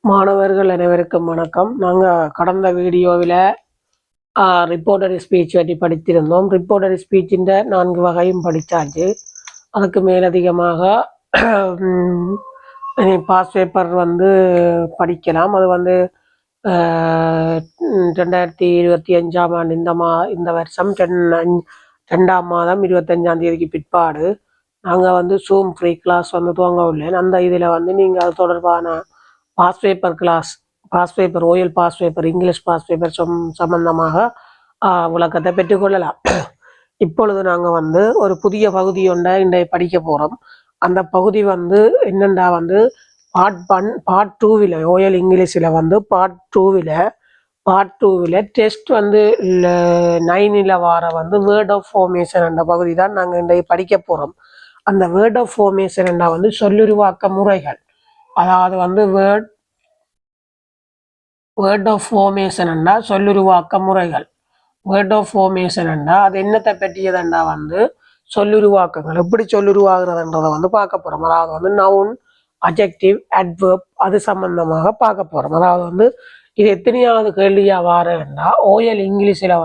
மாணவர்கள் அனைவருக்கும் வணக்கம். நாங்கள் கடந்த வீடியோவில் ரிப்போர்ட்டரி ஸ்பீச் பற்றி படித்திருந்தோம். ரிப்போர்ட்டரி ஸ்பீச்சின் 4 வகையும் படித்தாச்சு. அதுக்கு மேலதிகமாக பாஸ் பேப்பர் படிக்கலாம். அது 2025ஆம் ஆண்டு இந்த வருஷம் 2ஆம் மாதம் 25ஆம் தேதிக்கு பிற்பாடு நாங்கள் Zoom ஃப்ரீ கிளாஸ் துவங்க உள்ளேன். அந்த இதில் நீங்கள் அது தொடர்பான past paper O L past paper English past paper சம்பந்தமாக விளக்கத்தை பெற்றுக்கொள்ளலாம். இப்பொழுது நாங்கள் ஒரு புதிய பகுதி ஒன்றை இன்றைய படிக்க போகிறோம். அந்த பகுதி என்னென்னா பார்ட் 2வில் ஓயல் இங்கிலீஷில் பார்ட் 2வில் டெஸ்ட் 9ல் வார வேர்ட் ஆஃப் ஃபார்மேஷன் என்ற பகுதி தான் நாங்கள் இன்றைய படிக்க போகிறோம். அந்த வேர்ட் ஆஃப் ஃபார்மேஷன் என்றால் சொல்லுருவாக்க முறைகள். அதாவது வேர்ட் ஆஃப் ஃபார்மேஷன் என்றால் சொல்லுருவாக்க முறைகள். வேர்ட் ஆஃப் ஃபார்மேஷன் என்றால் அது என்னத்தை பற்றியதுண்டா சொல்லுருவாக்கங்கள் எப்படி சொல்லுருவாகிறதுன்றதை பார்க்க போகிறோம். அதாவது நவுன், அட்ஜெக்டிவ், அட்வெர்ப் அது சம்பந்தமாக பார்க்க போகிறோம். அதாவது இது எத்தனையாவது கேள்வியாக வாரேன்னா ஓயல் இங்கிலீஷில்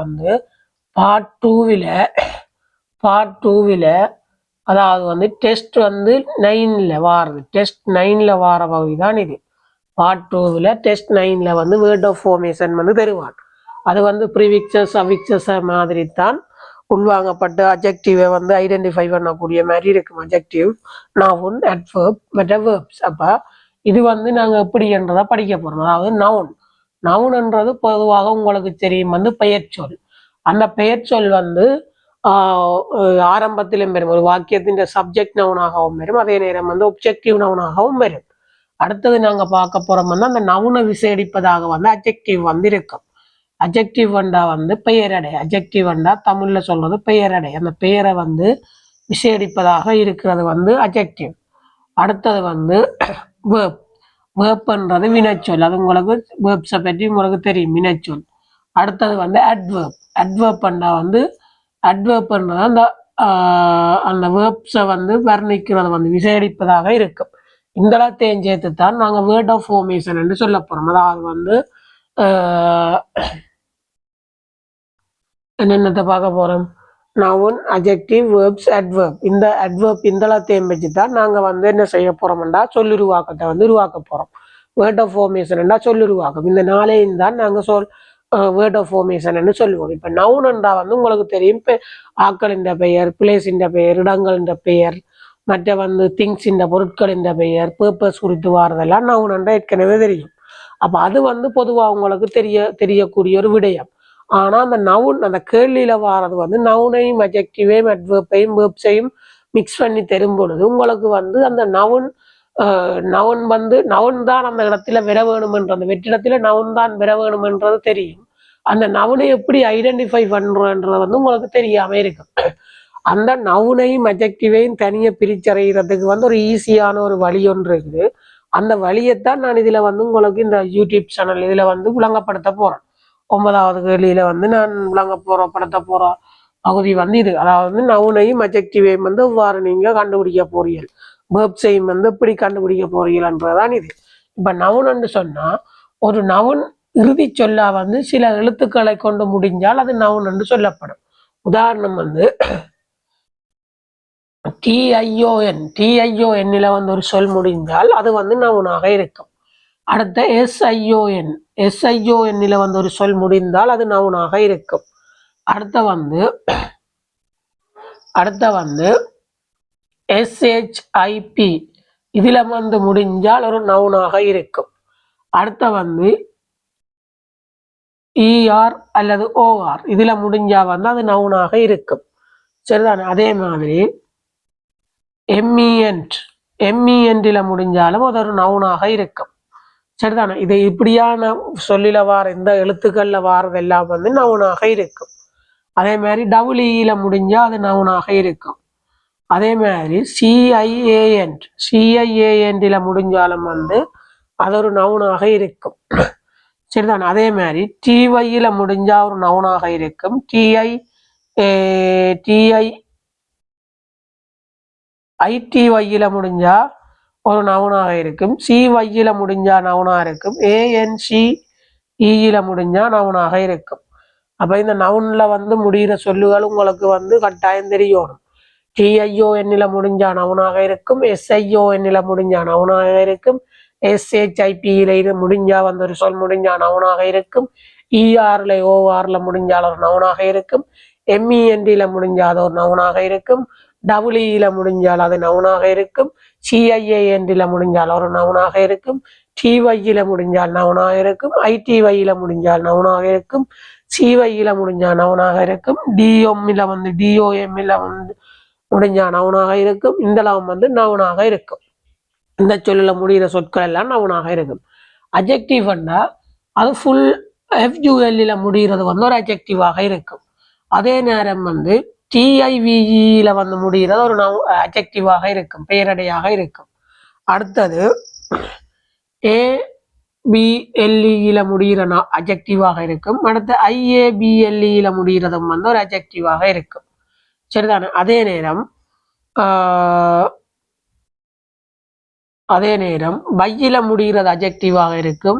பார்ட் 2வில் அதாவது டெஸ்ட் 9ல் வாரது. டெஸ்ட் 9ல் வார பகுதி தான் இது. பார்ட் 2வில் டெஸ்ட் 9ல் வேர்ட் ஆஃப் ஃபார்மேஷன் தருவான். அது ப்ரிவிக்சஸ் அவிக்சஸ் மாதிரி தான் உள்வாங்கப்பட்ட அட்ஜெக்டிவை ஐடென்டிஃபை பண்ணக்கூடிய மாதிரி இருக்கும். அட்ஜெக்டிவ், நவுன், அட்வெர்ப் மற்ற வேர்ப்ஸ். அப்போ இது நாங்கள் எப்படி என்றதை படிக்க போகிறோம். அதாவது நவுன்ன்றது பொதுவாக உங்களுக்கு தெரியும் பெயர் சொல். அந்த பெயர் சொல் ஆரம்பத்திலும் வரும். ஒரு வாக்கியத்தின் சப்ஜெக்ட் நவுனாகவும் வரும். அதே நேரம் ஒப்ஜெக்டிவ் நவுனாகவும் வரும். அடுத்தது நாங்கள் பார்க்க போகிறோம் அந்த நவுனை விசேடிப்பதாக அட்ஜெக்டிவ் இருக்கும். அட்ஜெக்டிவ் பெயரடை. அட்ஜெக்டிவ் தமிழில் சொல்றது பெயரடை. அந்த பெயரை விசேடிப்பதாக இருக்கிறது அட்ஜெக்டிவ். அடுத்தது வேர்ப். வேர்ப்ன்றது வினைச்சொல். அது உங்களுக்கு வேர்ப்ஸை பற்றி உங்களுக்கு தெரியும், வினைச்சொல். அடுத்தது அட்வெர்ப். அட்வெர்ப்ன்றா அட்வெர்ப்ன்றது அந்த வேர்ப்ஸை வர்ணிக்கிறது விசேடிப்பதாக இருக்கும். இந்த சேர்த்து தான் நாங்கள் வேர்ட் ஆஃப் ஃபார்மேஷன் என்று சொல்ல போகிறோம். அதாவது என்னென்னத்தை பார்க்க போகிறோம்? Noun, adjective, verbs, adverb. இந்த அட்வெர்ப் இந்தளத்தையும் வச்சு தான் நாங்கள் என்ன செய்ய போகிறோம்டா சொல்லுருவாக்கத்தை உருவாக்க போகிறோம். வேர்ட் ஆஃப் ஃபார்மேஷன் சொல்லுருவாக்கம். இந்த 4ஐயும் தான் நாங்கள் வேர்ட் ஆஃப் ஃபார்மேஷன் சொல்லுவோம். இப்போ நவுன்ன்றா உங்களுக்கு தெரியும், இப்போ ஆக்களின் பெயர், பிளேஸின் பெயர், இடங்களின் பெயர், மற்ற திங்ஸின் பொருட்களின் பெயர், பேர்பஸ் குறித்து வாரதெல்லாம் நவுன்ன்றா ஏற்கனவே தெரியும். அப்போ அது பொதுவாக உங்களுக்கு தெரியக்கூடிய ஒரு விடயம். ஆனால் அந்த நவுன் அந்த கேள்வியில் வாரது நவுனையும் அட்ஜெக்டிவையும் அட்வெர்ப்பையும் வேர்ப்ஸையும் மிக்ஸ் பண்ணி தரும் பொழுது உங்களுக்கு அந்த நவுன் தான் அந்த இடத்துல வர வேணுமென்ற, அந்த வெற்றிடத்துல நவுன் தான் வர வேணுமென்றது தெரியும். அந்த நவுனை எப்படி ஐடென்டிஃபை பண்றோன்றது உங்களுக்கு தெரியாம இருக்கும். அந்த நவுனையும் அட்ஜெக்டிவையும் தனியாக பிரிச்சறைகிறதுக்கு ஒரு ஈஸியான ஒரு வழி ஒன்று இருக்குது. அந்த வழியைத்தான் நான் இதுல உங்களுக்கு இந்த யூடியூப் சேனல் இதுல விளங்கப்படுத்த போறேன். 9வது கேள்வியில நான் விளங்கப்படுத்த போற பகுதி இது. அதாவது நவுனையும் அட்ஜெக்டிவையும் இவ்வாறு நீங்க கண்டுபிடிக்க போறீர்கள், வேர்ப்ஸையும் எப்படி கண்டுபிடிக்க போறீங்கன்றதான் இது. இப்ப நவுன் சொன்னா ஒரு நவுன் இறுதி சொல்லா சில எழுத்துக்களை கொண்டு முடிஞ்சால் அது நவுன் என்று சொல்லப்படும். உதாரணம் TION ஒரு சொல் முடிந்தால் அது நவுனாக இருக்கும். அடுத்த SION ஒரு சொல் முடிந்தால் அது நவுனாக இருக்கும். அடுத்த SHIP இதுல முடிஞ்சால் ஒரு நவுனாக இருக்கும். அடுத்த ER அல்லது OR இதுல முடிஞ்சா அது நவுனாக இருக்கும். சரிதானே? அதே மாதிரி MENT முடிஞ்சாலும் அது ஒரு நவுனாக இருக்கும். சரிதானே? இதை இப்படியான சொல்லில வார இந்த எழுத்துக்கள்ல வாரதெல்லாம் நவுனாக இருக்கும். அதே மாதிரி EE முடிஞ்சா அது நவுனாக இருக்கும். அதே மாதிரி CIANT முடிஞ்சாலும் அது ஒரு நவுனாக இருக்கும். சரிதானே? அதே மாதிரி TY முடிஞ்சா ஒரு நவுனாக இருக்கும். TITY முடிஞ்சா ஒரு நவுனாக இருக்கும். சி வையில முடிஞ்சா நவுனாக இருக்கும். ஏஎன்சி ஈயில முடிஞ்சா நவுனாக இருக்கும். அப்ப இந்த நவுன்ல வந்து முடிகிற சொல்லுகள் உங்களுக்கு வந்து கட்டாயம் தெரியணும். டிஐஓ எண்ணில முடிஞ்சா நவுனாக இருக்கும். எஸ்ஐஓ எண்ணில முடிஞ்சா நவுனாக இருக்கும். எஸ்ஹெச்ஐபியில முடிஞ்சா வந்து ஒரு சொல் முடிஞ்சா நவுனாக இருக்கும். இஆர்ல ஓஆர்ல முடிஞ்சால் ஒரு நவுனாக இருக்கும். எம்இஎன்டில முடிஞ்சால் அது ஒரு நவுனாக இருக்கும். டபிள்யூல முடிஞ்சால் அது நவுனாக இருக்கும். சிஐஏஎன்டில முடிஞ்சால் ஒரு நவுனாக இருக்கும். டிஒய்யில முடிஞ்சால் நவுனாக இருக்கும். ஐடிஒய்யில முடிஞ்சால் நவுனாக இருக்கும். சிஒய்யில முடிஞ்சால் நவுனாக இருக்கும். டிஎம்மில வந்து டிஓஎம்மில வந்து முடிஞ்சா நவுனாக இருக்கும். இந்த லாம் வந்து நவுனாக இருக்கும். இந்த சொல்லில் முடிகிற சொற்கள் எல்லாம் நவுனாக இருக்கும். அஜெக்டிவ்னா அது ஃபுல் எஃப்யூஎல்ல முடிகிறது வந்து ஒரு அஜெக்டிவாக இருக்கும். அதே நேரம் வந்து டிஐவிஇல வந்து முடிகிறது ஒரு அஜெக்டிவாக இருக்கும், பெயரடையாக இருக்கும். அடுத்தது ஏபிஎல்இல முடிகிற அஜெக்டிவாக இருக்கும். அடுத்து ஐஏபிஎல்இல முடிகிறதும் வந்து ஒரு அஜெக்டிவாக இருக்கும். சரிதானே? அதே நேரம் வையில முடிகிறது அஜெக்டிவாக இருக்கும்.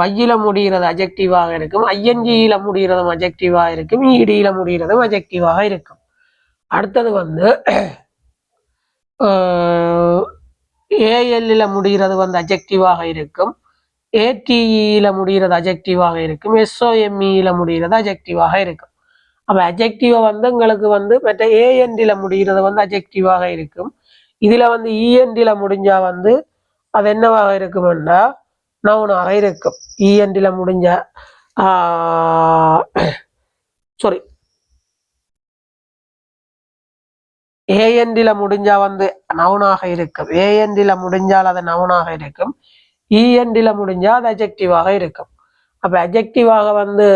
வையில முடிகிறது அஜெக்டிவாக இருக்கும். ஐஎன்ஜியில முடிகிறதும் அஜெக்டிவாக இருக்கும். இடியில முடிகிறதும் அஜெக்டிவாக இருக்கும். அடுத்தது வந்து ஏஎல்ல முடிகிறது வந்து அஜெக்டிவாக இருக்கும். ஏடிஇல முடிகிறது அஜெக்டிவாக இருக்கும். எஸ்ஓஎம்இல முடிகிறது அஜெக்டிவாக இருக்கும். அப்போ அஜெக்டிவா வந்து உங்களுக்கு வந்து மற்ற ஏஎன்டில முடிகிறது வந்து அஜெக்டிவாக இருக்கும். இதுல வந்து இஎன்டில முடிஞ்சா வந்து அது என்னவாக இருக்கும்னா நவுனாக இருக்கும். இஎன்டில முடிஞ்ச சாரி ஏஎன்டில முடிஞ்சா வந்து நவுனாக இருக்கும். ஏஎன்டில முடிஞ்சால் அது நவுனாக இருக்கும். இஎன்டில முடிஞ்சா அது அஜெக்டிவாக இருக்கும். அப்ப அஜெக்டிவாக வந்து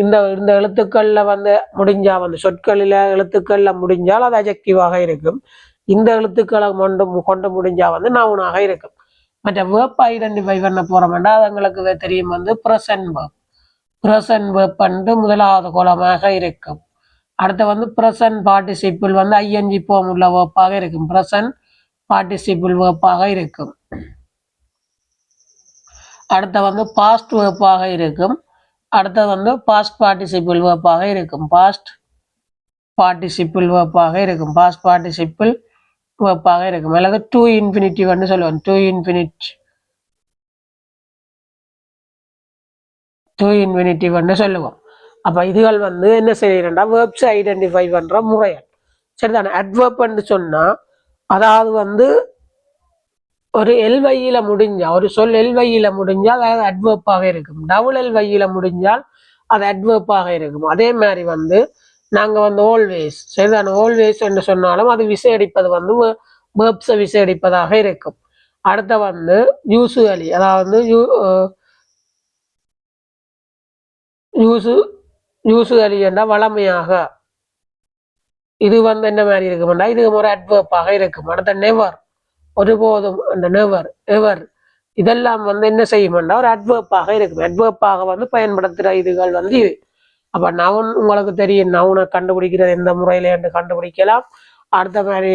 இந்த இந்த எழுத்துக்கள்ல வந்து முடிஞ்சா வந்து சொற்களில எழுத்துக்கள்ல முடிஞ்சால் அது அஜெக்டிவாக இருக்கும். இந்த எழுத்துக்களை கொண்டு முடிஞ்சா வந்து நவுனாக இருக்கும். மற்ற வேர்ப் ஐடென்டிஃபை பண்ண போறோம்னா அது எங்களுக்கு தெரியும் வந்து ப்ரெசன்ட் வேர்ப். ப்ரெசன்ட் வேர்ப் வந்து முதலாவது கோலமாக இருக்கும். அடுத்து வந்து ப்ரெசன்ட் பார்ட்டிசிபிள் வந்து ஐஎன்ஜி ஃபார்ம் உள்ள வேர்ப்பாக இருக்கும். ப்ரெசன்ட் பார்ட்டிசிபிள் வேர்ப்பாக இருக்கும். அடுத்து வந்து பாஸ்ட் வேர்ப்பாக இருக்கும். அடுத்தது வந்து பாஸ்ட் பார்ட்டிசிபிள் வேர்ப்பாக இருக்கும். பாஸ்ட் பார்ட்டிசிபிள் வேர்ப்பாக இருக்கும். பாஸ்ட் பார்ட்டிசிபிள் வேர்ப்பாக இருக்கும். அல்லது டு இன்ஃபினிட்டிவ் வந்து சொல்லுவோம். டு இன்ஃபினிட்டிவ் வந்து சொல்லுவோம். அப்ப இதுகள் வந்து என்ன செய்யறா வேர்ப்ஸ் ஐடென்டிஃபை பண்ற முறைகள். சரிதானே? அட்வர்ப்னு சொன்னா அதாவது வந்து ஒரு எல்வையில முடிஞ்சா ஒரு சொல் எல்வையில முடிஞ்சால் அது அட்வர்ப்பாக இருக்கும். டபுள் எல்வையில முடிஞ்சால் அது அட்வர்ப்பாக இருக்கும். அதே மாதிரி வந்து நாங்க வந்து ஆல்வேஸ், சரிதானே? ஆல்வேஸ் என்று சொன்னாலும் அது விசையடிப்பது வந்து வேர்ப்ஸை விசையடிப்பதாக இருக்கும். அடுத்த வந்து யூசுவலி, அதாவது யூசுவலி என்ற வளமையாக, இது வந்து என்ன மாதிரி இருக்கும்னா இது ஒரு அட்வர்ப்பாக இருக்கும். அடுத்த நெவர், ஒருபோதும், அந்த நெவர் எவர், இதெல்லாம் வந்து என்ன செய்யும்னா ஒரு அட்வர்ப்பாக இருக்கும். அட்வர்ப்பாக வந்து பயன்படுத்துகிற இதுகள் வந்து இது. அப்ப நவுன் உங்களுக்கு தெரியும். நவுனை கண்டுபிடிக்கிறது எந்த முறையில என்று கண்டுபிடிக்கலாம். அடுத்த மாதிரி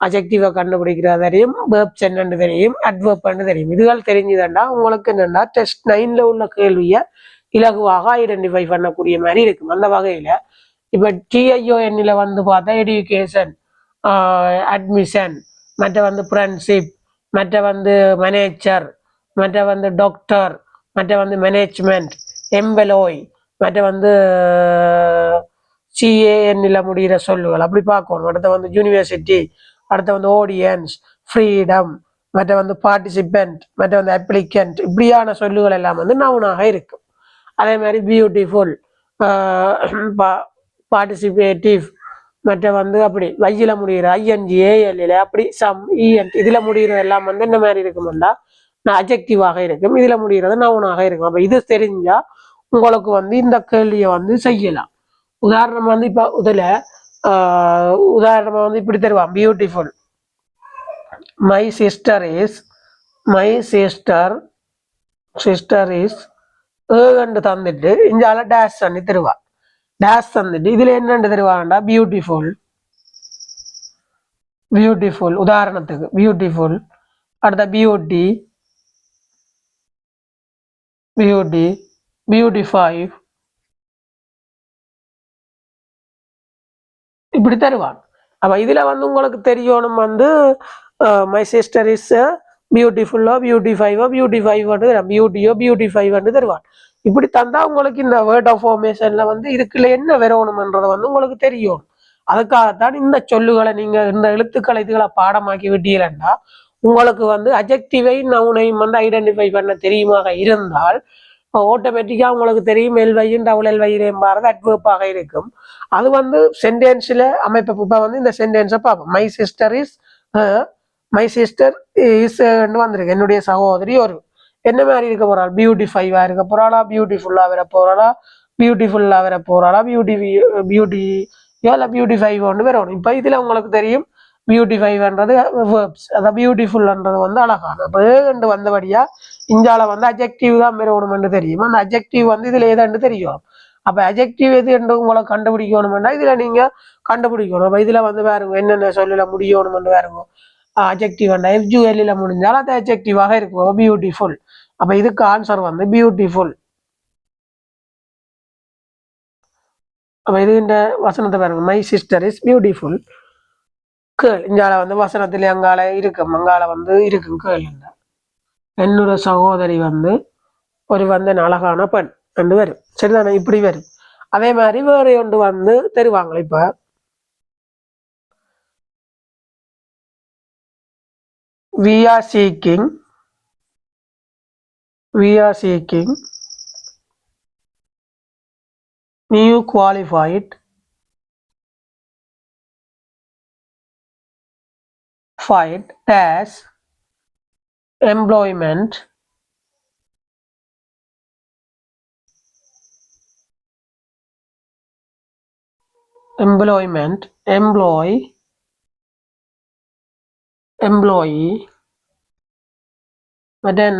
அஜெக்டிவை கண்டுபிடிக்கிறது தெரியும். வேர்ப்ஸ் என்னன்னு தெரியும். அட்வர்ப் தெரியும். இதுகள் தெரிஞ்சுதுண்டா உங்களுக்கு என்னன்னா டெஸ்ட் 9ல உள்ள கேள்வியை இலகுவாக ஐடென்டிஃபை பண்ணக்கூடிய மாதிரி இருக்கும். அந்த வகையில இப்ப டிஐஓஎன்ல வந்து பார்த்தா எஜுகேஷன், அட்மிஷன், மற்ற வந்து ஃப்ரெண்ட்ஷிப், மற்ற வந்து மேனேஜர், மற்ற வந்து டாக்டர், மற்ற வந்து மேனேஜ்மெண்ட், எம்பலோய், மற்ற வந்து சிஏஎன்ல முடிகிற சொல்லுகள் அப்படி பார்க்கணும். அடுத்த வந்து யூனிவர்சிட்டி, அடுத்த வந்து ஆடியன்ஸ், ஃப்ரீடம், மற்ற வந்து பார்ட்டிசிபென்ட், மற்ற வந்து அப்ளிகண்ட், இப்படியான சொல்லுகள் எல்லாம் வந்து நவுனாக இருக்கும். அதே மாதிரி பியூட்டிஃபுல், பார்ட்டிசிபேட்டிவ், மற்ற வந்து அப்படி வையில முடிகிற ஐஎன்ஜி ஏஎல்ல அப்படி சம் இஎன் இதுல முடிகிறது எல்லாம் வந்து என்ன மாதிரி இருக்கும்டா அஜெக்டிவாக இருக்கும். இதுல முடிகிறது நவுனாக இருக்கும். அப்ப இது தெரிஞ்சா உங்களுக்கு வந்து இந்த கேள்வியை வந்து செய்யலாம். உதாரணம் வந்து இப்ப இதுல உதாரணமா வந்து இப்படி தருவான். பியூட்டிஃபுல், மை சிஸ்டர் இஸ் என்று தந்துட்டு இஞ்சால டேஷ் பண்ணி தருவா. டேஷ் தந்துட்டு இதுல என்னென்று தருவான்டா பியூட்டிஃபுல், பியூட்டிஃபுல் உதாரணத்துக்கு பியூட்டிஃபுல். அடுத்த பியூட்டி, பியூட்டி, பியூட்டிஃபை, இப்படி தருவான். அப்ப இதுல வந்து உங்களுக்கு தெரியணும் வந்து மை சிஸ்டர் இஸ் பியூட்டிஃபுல்லோ பியூட்டிஃபைவோ பியூட்டிஃபைவோ பியூட்டியோ பியூட்டிஃபைவ் தருவான். இப்படி தந்தா உங்களுக்கு இந்த வேர்ட் ஆஃப் ஃபார்மேஷன்ல வந்து இதுக்குள்ள என்ன வரணும்ன்றதை வந்து உங்களுக்கு தெரியும். அதுக்காகத்தான் இந்த சொல்லுகளை நீங்க இந்த எழுத்துக்களை இதுகளை பாடமாக்கி விட்டீங்கன்னா உங்களுக்கு வந்து அஜெக்டிவை நவுனையும் வந்து ஐடென்டிஃபை பண்ண தெரியுமாக இருந்தால் ஆட்டோமேட்டிக்கா உங்களுக்கு தெரியும் எல்வையும் டபுள் எல்வையும் பாரது அட்வர்ப்பாக இருக்கும். அது வந்து சென்டென்ஸ்ல அமைப்பு. இப்போ வந்து இந்த சென்டென்ஸை பார்ப்போம். My sister is, my sister is வந்திருக்கு, என்னுடைய சகோதரி ஒரு என்ன மாதிரி இருக்க போறாள், பியூட்டிஃபைவா இருக்க போறாளா, பியூட்டிஃபுல்லா வர போறாளா, பியூட்டிஃபுல்லா வர போறாளா, பியூட்டி இல்லை பியூட்டிஃபைவ் ஒன்று வரணும். இப்போ இதுல உங்களுக்கு தெரியும் பியூட்டிஃபைவ்ன்றது வேர்ப்ஸ், அதாவது பியூட்டிஃபுல்ன்றது வந்து அழகான. அப்போ ஏண்டு வந்தபடியா இஞ்சால வந்து அஜெக்டிவ் தான் வரணும்னு தெரியும். அந்த அஜெக்டிவ் வந்து இதுல ஏதாண்டு தெரியும். அப்ப அஜெக்டிவ் எது என்று உங்களை கண்டுபிடிக்கணும்னா இதுல நீங்க கண்டுபிடிக்கணும். அப்ப இதுல வந்து பாருங்க என்னென்ன சொல்லல முடியணும்னு பாருங்க. அஜெக்டிவ் எஃப்ஜுஎல்ல முடிஞ்சால் அது அஜெக்டிவாக இருக்கும். பியூட்டிஃபுல். அப்ப இதுக்கு ஆன்சர் வந்து பியூட்டிஃபுல். அப்ப இது இந்த வசனத்தை பாருங்க. My sister is beautiful girl. இங்கால வந்து வசனத்துல அங்கால இருக்கும், அங்கால வந்து இருக்கும் கேர்ள். என்னோட சகோதரி வந்து ஒரு வந்து அழகான பெண் என்று வரும். சரிதானே? இப்படி வரும். அதே மாதிரி வேற ஒன்று வந்து தருவாங்க. இப்ப we are seeking new qualified as employment employee but then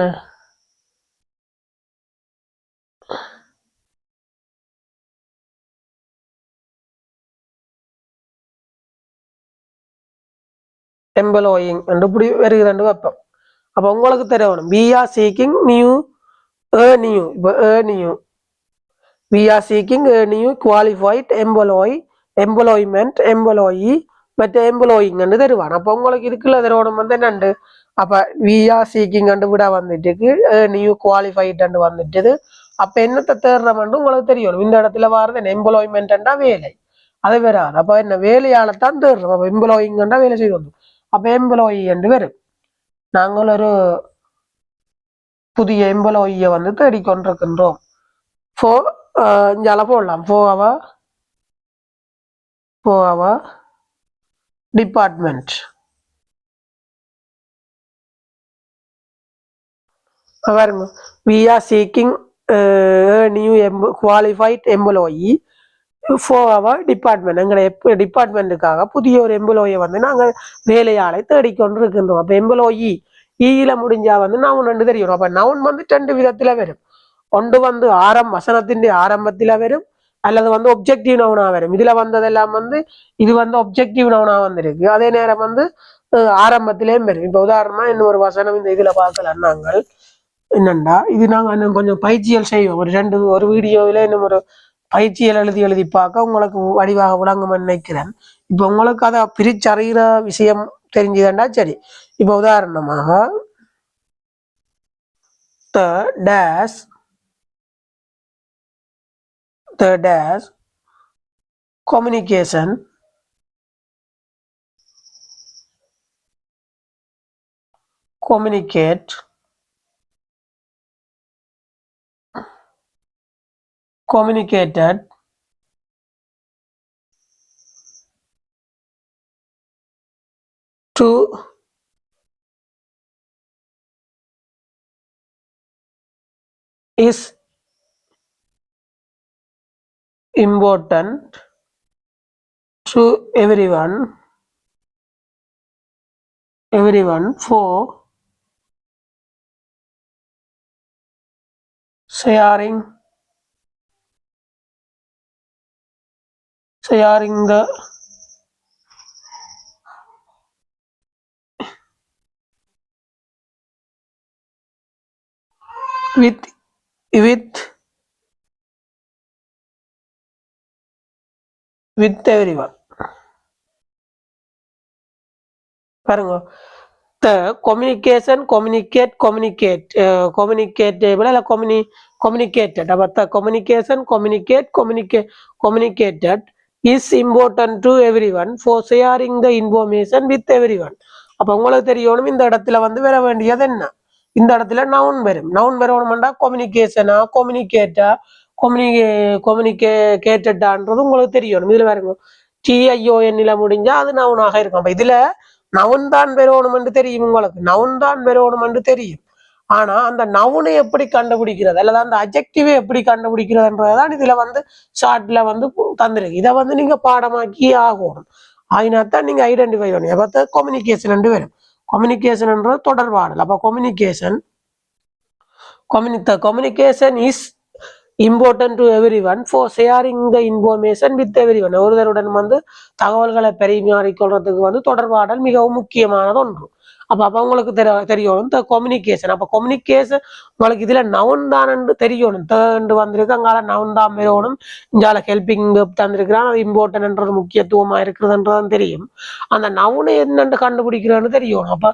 employing என்று இப்படி வருகிறது வைப்போம். அப்ப உங்களுக்கு தெரியணும் we are seeking new we are seeking a new qualified employee மற்ற எம்ப்ளாயிங் தருவான். அப்ப உங்களுக்கு இருக்குல்ல தருவணும் வந்து என்னண்டு. அப்ப we are seeking விட வந்துட்டு நியூ குவாலிஃபைட் வந்துட்டு அப்ப என்னத்தை தேடுறோம்னு உங்களுக்கு தெரியும். இந்த இடத்துல வாரது எம்ப்ளாய்மெண்ட்னா வேலை, அது வராது. அப்ப என்ன வேலையாலத்தான் தேடுறோம். அப்ப எம்ப்ளாயிங்கண்டா வேலை செய்து வந்தோம். அப்ப எம்ப்ளாயி என்று வரும். நாங்கள் ஒரு புதிய எம்ப்ளாயியை வந்து தேடிக்கொண்டிருக்கின்றோம். இங்கால போடலாம் for our department. பாருங்க we are seeking a new qualified employee for our department. எங்களுடைய டிபார்ட்மெண்ட்டுக்காக புதிய ஒரு எம்ப்ளாயை வந்து நாங்கள் வேலையாளை தேடிக்கொண்டிருக்கின்றோம். அப்ப எம்ப்ளாயி ஈல முடிஞ்சா வந்து நவுன் ரெண்டு தெரியும். அப்ப நவுன் வந்து ரெண்டு விதத்துல வரும். ஒன்று வந்து வசனத்தின் ஆரம்பத்தில வரும், அல்லது வந்து ஒப்ஜெக்டிவ் நவுனா வரும். இதுல வந்ததெல்லாம் வந்து இது வந்து ஒப்ஜெக்டிவ் நவுனா வந்திருக்கு. அதே நேரம் வந்து ஆரம்பத்திலேயும் வரும். இப்ப உதாரணமா இன்னும் ஒரு வசனம் இந்த இதுல பார்க்கலாம். நாங்கள் என்னண்டா இது நாங்க கொஞ்சம் பயிற்சியல் செய்வோம். ஒரு வீடியோவில இன்னும் ஒரு பயிற்சியல் எழுதி பார்க்க உங்களுக்கு வடிவாக விளங்கும் நினைக்கிறேன். இப்ப உங்களுக்கு அதை பிரிச்சறிகிற விஷயம் தெரிஞ்சுதண்டா சரி. இப்ப உதாரணமாக the dash communication communicated to is important to everyone for sharing the with with with everyone. பாருங்க, the communication communicatable அல்ல communicated. அப்ப the communicated is important to everyone for sharing the information with everyone. அப்ப உங்களுக்கு தெரியணும் இந்த இடத்துல வந்து வர வேண்டியது என்ன, இந்த இடத்துல நவுன் வரும். நவுன் வரணும்னா கம்யூனிகேஷனா கம்யூனிகேட்டா கம்யூனிகேட்டடான்றது உங்களுக்கு தெரியணும். இதுல பாருங்க TION முடிஞ்சா அது நவுனாக இருக்கும். அப்ப இதுல நவுன் தான் வரணும் என்று தெரியும், உங்களுக்கு நவுன் தான் வரணும் என்று தெரியும். ஆனா அந்த நவுனை எப்படி கண்டுபிடிக்கிறது அல்லது அந்த அஜெக்டிவை எப்படி கண்டுபிடிக்கிறதுன்றதுதான் இதுல வந்து ஷார்ட்ல வந்து தந்திருக்கு. இதை வந்து நீங்க பாடமாக்கி ஆகணும். அதனால்தான் நீங்க ஐடென்டிஃபை பண்ணி பார்த்தா கம்யூனிகேஷன் என்று வரும். கம்யூனிகேஷன்ன்றது தொடர்பாடல். அப்ப communication is important to everyone for sharing the information with everyone. ஒருவருடன் வந்து தகவல்களை பரிமாறிக்கொள்றதுக்கு வந்து தொடர்பாடல் மிகவும் முக்கியமானது ஒன்று. அப்ப உங்களுக்கு தெரியும் இந்த கம்யூனிகேஷன். அப்ப கம்யூனிகேஷன் உங்களுக்கு இதுல நவுன் தான் தெரியணும். தேர்ண்டு வந்திருக்கு, அங்கால நவுன் தான் வரணும். இங்கால ஹெல்பிங் வெப் தந்திருக்கிறான், அது இம்பார்ட்டன்ட்ன்றது முக்கியத்துவமா இருக்குதுன்றதான் தெரியும். அந்த நவுனை என்னன்னு கண்டுபிடிக்கிறேன்னு தெரியணும். அப்ப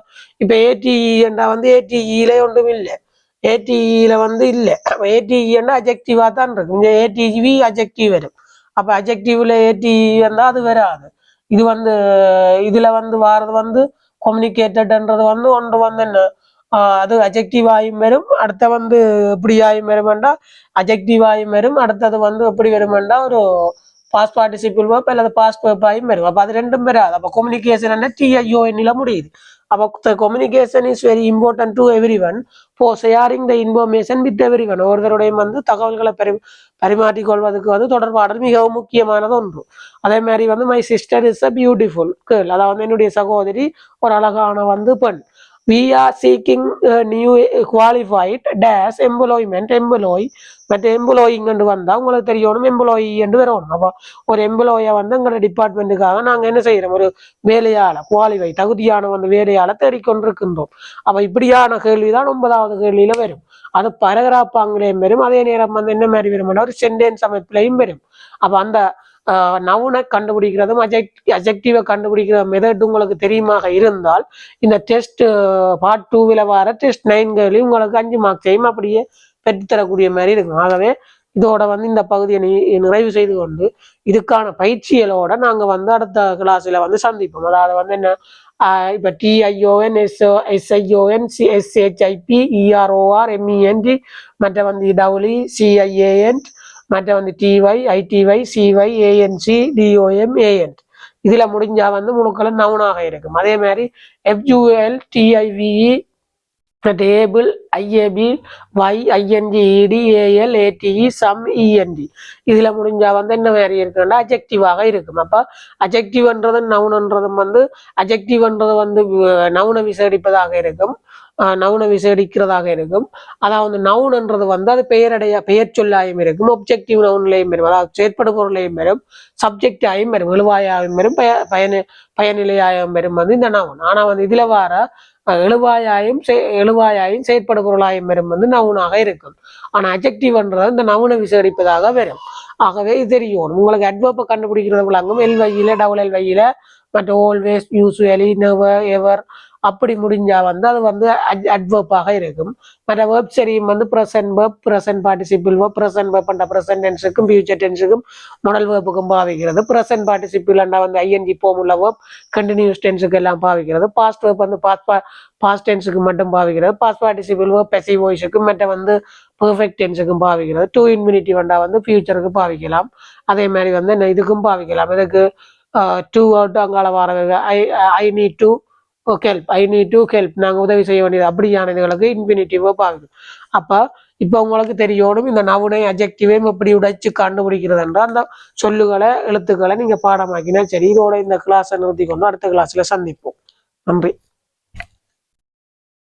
இப்ப ATE என்றா வந்து ATEல ஒன்றும் இல்லை, ATEல வந்து இல்லை. ATEன்னா அஜெக்டிவா தான் இருக்கு. இங்க ATV அஜெக்டிவ் வரும். அப்ப அஜெக்டிவ்ல ATE வந்தா அது வராது. இது வந்து இதுல வந்து வாரது வந்து கம்யூனிகேட்டட்ன்றது வந்து ஒன்று வந்து என்ன, அது அஜெக்டிவ் ஆயும் வரும். அடுத்த வந்து எப்படி ஆயும் வருமெண்டா அஜெக்டிவ் ஆயும் வரும். அடுத்தது வந்து எப்படி வருமெண்டா ஒரு பாஸ்ட் பார்ட்டிசிபிள் வேர்ப் அல்லது பாஸ்ட் வேர்ப் ஆயும் வரும். அப்ப அது ரெண்டும் வராது. அப்ப கம்யூனிகேஷன் என்ன TION முடியுது. அப்போ communication is very important to everyone for sharing the information with everyone. ஒருவருடைய வந்து தகவல்களை பரிமாற்றிக் கொள்வதற்கு வந்து தொடர்பாடல் மிகவும் முக்கியமானது ஒன்று. அதே மாதிரி வந்து my sister is a beautiful girl. அதாவது என்னுடைய சகோதரி ஒரு அழகான வந்து பெண். We are seeking new qualified dash employment employee. மற்ற எம்ப்ளாயிங்கன்று வந்தா உங்களுக்கு தெரியணும் எம்ப்ளாயி என்று வரணும். அப்போ ஒரு எம்ப்ளாயை வந்து எங்களோட டிபார்ட்மெண்ட்டுக்காக நாங்கள் என்ன செய்யறோம், ஒரு வேலையாள குவாலிஃபை தகுதியான வந்து வேலையாள தேடிக்கொண்டிருக்கின்றோம். அப்ப இப்படியான கேள்விதான் 9வது கேள்வியில வரும். அது பரகிராப்பாங்கிலையும் வரும். அதே நேரம் வந்து என்ன மாதிரி வரும், ஒரு சென்டென்ஸ் அமைப்பிலையும் வரும். அப்ப அந்த நவுனை கண்டுபிடிக்கிறதும் அஜெக்டிவை கண்டுபிடிக்கிற மெதட் உங்களுக்கு தெரியுமாக இருந்தால் இந்த டெஸ்ட் பார்ட் 2ல வர டெஸ்ட் 9 கேள்வி உங்களுக்கு 5 மார்க்ஸையும் அப்படியே பெற்றுத்தரக்கூடிய மாதிரி இருக்கும். ஆகவே இதோட வந்து இந்த பகுதியை நிறைவு செய்து கொண்டு இதுக்கான பயிற்சிகளோட நாங்க வந்து அடுத்த கிளாஸ்ல வந்து சந்திப்போம். அதாவது வந்து என்ன, இப்ப TION SION SHIP EROR MENT மற்ற வந்து WCIAN மற்ற வந்து TY ITY CY ANC DOM ANT இதுல முடிஞ்சா வந்து முழுக்களும் நவுனாக இருக்கும். அதே மாதிரி FUL TIVE table IAB YINGED AL ATE SUM END இதுல முடிஞ்சா வந்து என்ன மாதிரி இருக்குன்னா அஜெக்டிவாக இருக்கும். அப்ப அஜெக்டிவ்ன்றது நவுன்ன்றதும் வந்து அஜெக்டிவ்ன்றது வந்து நவுனை விசேடிப்பதாக இருக்கும், நவுனை விசேடிக்கிறதாக இருக்கும். அதாவது நவுன்ன்றது வந்து அது பெயர் சொல்லாயும் இருக்கும், ஒப்ஜெக்டிவ் நவுன்லையும் வரும், அதாவது செயற்படு பொருளையும் வரும், சப்ஜெக்டாயும் வரும், எழுவாயாயும் வரும், பயனிலையாயும் வரும் வந்து இந்த நவுன். ஆனா வந்து இதுல வர எழுவாயாயும் செயற்படு பொருளாயும் வரும் வந்து நவுனாக இருக்கும். ஆனா அஜெக்டிவ்ன்றது இந்த நவுனை விசேடிப்பதாக வரும். ஆகவே இது தெரியும். உங்களுக்கு அட்வர்ப்பை கண்டுபிடிக்கிறது விளங்கும். LYல WLYல மற்ற ஆல்வேஸ் யூசுவலி நெவர் எவர் அப்படி முடிஞ்சா வந்து அது வந்து அட்வர்ப்பாக இருக்கும். மற்ற வேர்ப் சரியும் வந்து present verb, present participle verb, present verb என்ற ப்ரெசன்ட் டென்ஸுக்கும் ஃபியூச்சர் டென்ஸுக்கும் மாடல் வேர்ப்புக்கும் பாவிக்கிறது. ப்ரெசன்ட் பார்ட்டிசிபிள் வந்து ING ஃபார்முலா வேர்ப் கண்டினியூஸ் டென்ஸுக்கு எல்லாம் பாவிக்கிறது. பாஸ்ட் வேர்ப் வந்து பாஸ்ட் டென்ஸுக்கு மட்டும் பாவிக்கிறது. பாஸ்ட் பார்ட்டிசிபிள் வேர்ப் பெசிவ் வாய்ஸுக்கும் மற்ற வந்து பெர்ஃபெக்ட் டென்ஸுக்கும் பாவிக்கிறது. டு இன்ஃபினிட்டிவ் வந்து ஃபியூச்சருக்கு பாவிக்கலாம். அதே மாதிரி வந்து இதுக்கும் பாவிக்கலாம். இதுக்கு டூ அவுட் அங்கால வர ஐ நீட் டு ஹெல்ப் நாங்கள் உதவி செய்ய வேண்டியது அப்படியான இதுகளுக்கு இன்ஃபினிட்டிவா பாக்குது. அப்ப இப்ப உங்களுக்கு தெரியணும் இந்த நவுனை அஜெக்டிவையும் எப்படி உடைச்சு கண்டுபிடிக்கிறது என்ற அந்த சொல்லுகளை எழுத்துக்களை நீங்க பாடமாக்கினா சரி. இதோட இந்த கிளாஸை நிறுத்தி கொண்டு அடுத்த கிளாஸ்ல சந்திப்போம். நன்றி.